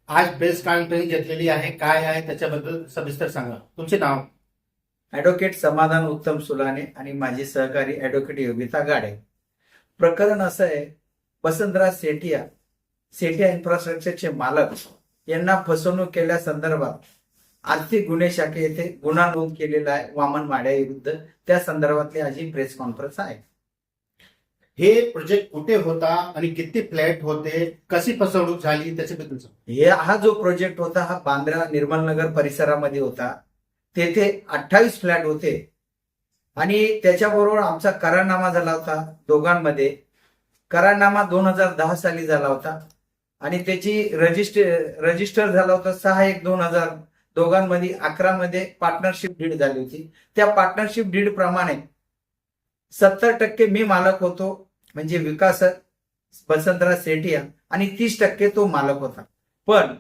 आज press conference घेतलेली आहे, काय आहे त्याच्याबद्दल सविस्तर सांगा. तुमचे नाव? ॲडव्होकेट समाधान उत्तम सुलाने आणि माझे सहकारी ॲडव्होकेट योगिता गाडे. प्रकरण असं आहे, वसंतराज सेठिया इन्फ्रास्ट्रक्चरचे मालक यांना फसवणूक केल्या संदर्भात आर्थिक गुन्हे शाखे येथे गुन्हा नोंद केलेला आहे वामन माड्याविरुद्ध. त्या संदर्भातली आज ही प्रेस कॉन्फरन्स आहे. हे प्रोजेक्ट कुठे होता आणि किती फ्लॅट होते, कशी फसवणूक झाली त्याच्याबद्दल सांगा. हा जो प्रोजेक्ट होता हा बांद्रा निर्मलनगर परिसरामध्ये होता. तेथे 28 फ्लॅट होते आणि त्याच्याबरोबर आमचा करारनामा झाला होता दोघांमध्ये. करारनामा 2010 साली झाला होता आणि त्याची रजिस्टर झाला होता 6/1/2000. दोघांमध्ये 11 मध्ये पार्टनरशिप डीड झाली होती. त्या पार्टनरशिप डीड प्रमाणे 70% मी मालक होतो, म्हणजे विकास वसंतराज सेठिया, आणि 30% तो मालक होता. पण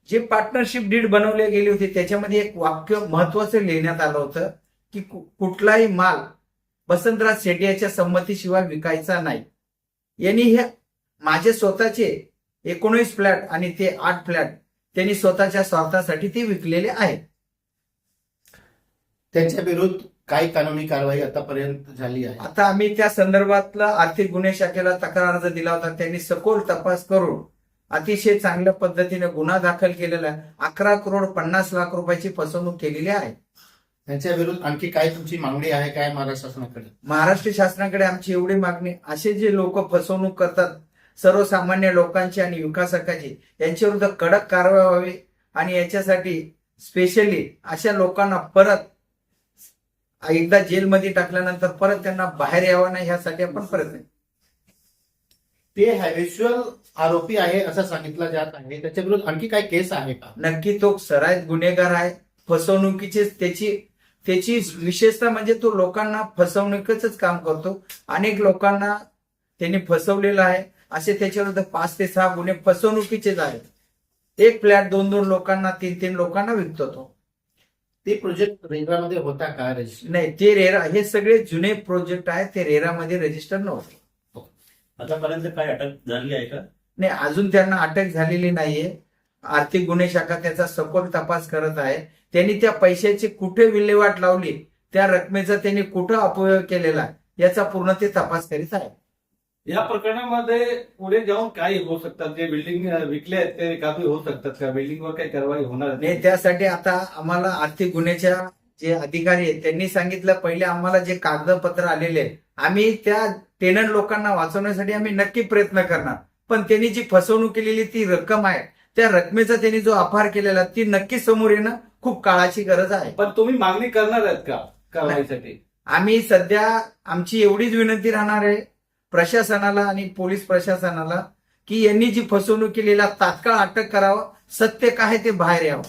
जे पार्टनरशिप डीड बनवले गेली होती त्याच्यामध्ये एक वाक्य महत्वाचं लिहिण्यात आलं होतं की कुठलाही माल वसंतराज सेठियाच्या संमतीशिवाय विकायचा नाही. यांनी हे माझे स्वतःचे 19 फ्लॅट आणि ते 8 फ्लॅट त्यांनी स्वतःच्या स्वार्थासाठी ते विकलेले आहेत. त्यांच्या विरुद्ध काय कानूनी कारवाई आतापर्यंत झाली आहे? आता आम्ही त्या संदर्भातला आर्थिक गुन्हे शाखेला तक्रार अर्ज दिला होता. त्यांनी सखोल तपास करून अतिशय चांगल्या पद्धतीने गुन्हा दाखल केलेला आहे. 11,50,00,000 रुपयाची फसवणूक केलेली आहे. त्यांच्या विरुद्ध आणखी काय तुमची मागणी आहे काय महाराष्ट्र शासनाकडे? महाराष्ट्र शासनाकडे आमची एवढी मागणी, असे जे लोक फसवणूक करतात सर्वसामान्य लोकांची आणि विकासकाची, यांच्याविरुद्ध कडक कारवाई व्हावी आणि याच्यासाठी स्पेशली अशा लोकांना परत एकदा जेलमध्ये टाकल्यानंतर परत त्यांना बाहेर यावं नाही यासाठी आपण प्रयत्न. ते हॅबिच्युअल आरोपी आहे असं सांगितलं जात आहे. त्याच्या विरुद्ध आणखी काय केस आहे का? नक्की तो सराईत गुन्हेगार आहे. फसवणुकीचे त्याची विशेषता म्हणजे तो लोकांना फसवणुकीच काम करतो. अनेक लोकांना त्यांनी फसवलेलं आहे. असे त्याच्याविरुद्ध 5 ते 6 गुन्हे फसवणुकीचेच आहेत. एक फ्लॅट 2-2 लोकांना 3-3 लोकांना विकतो तो. ते प्रोजेक्ट रेरामध्ये होता का? नाही, ते रेरा, हे सगळे जुने प्रोजेक्ट आहेत. ते रेरामध्ये रजिस्टर नव्हते. आतापर्यंत काय अटक झाली आहे का? नाही, अजून त्यांना अटक झालेली नाहीये. आर्थिक गुन्हे शाखा त्याचा सखोल तपास करत आहे. त्यांनी त्या पैशाची कुठे विल्हेवाट लावली, त्या रकमेचा त्यांनी कुठं अपव्यय केलेला याचा पूर्ण ते तपास करीत आहे. या प्रकरणामध्ये पुढे जाऊन काय होऊ शकतात? जे बिल्डिंग विकले आहेत ते रिकामी होऊ शकतात का? बिल्डिंगवर काही कारवाई होणार नाही, त्यासाठी आता आम्हाला आर्थिक गुन्ह्याच्या जे अधिकारी आहेत त्यांनी सांगितलं, पहिले आम्हाला जे कागदपत्र आलेले आहेत आम्ही त्या टेनंट लोकांना वाचवण्यासाठी आम्ही नक्की प्रयत्न करणार. पण त्यांनी जी फसवणूक केलेली ती रक्कम आहे, त्या रकमेचा त्यांनी जो अपहार केलेला ती नक्की समोर येणं खूप काळाची गरज आहे. पण तुम्ही मागणी करणार आहेत का कारवाईसाठी? आम्ही सध्या आमची एवढीच विनंती राहणार आहे प्रशासनाला आणि पोलीस प्रशासनाला की यांनी जी फसवणूक केलेला तात्काळ अटक करावं, सत्य काय ते बाहेर यावं.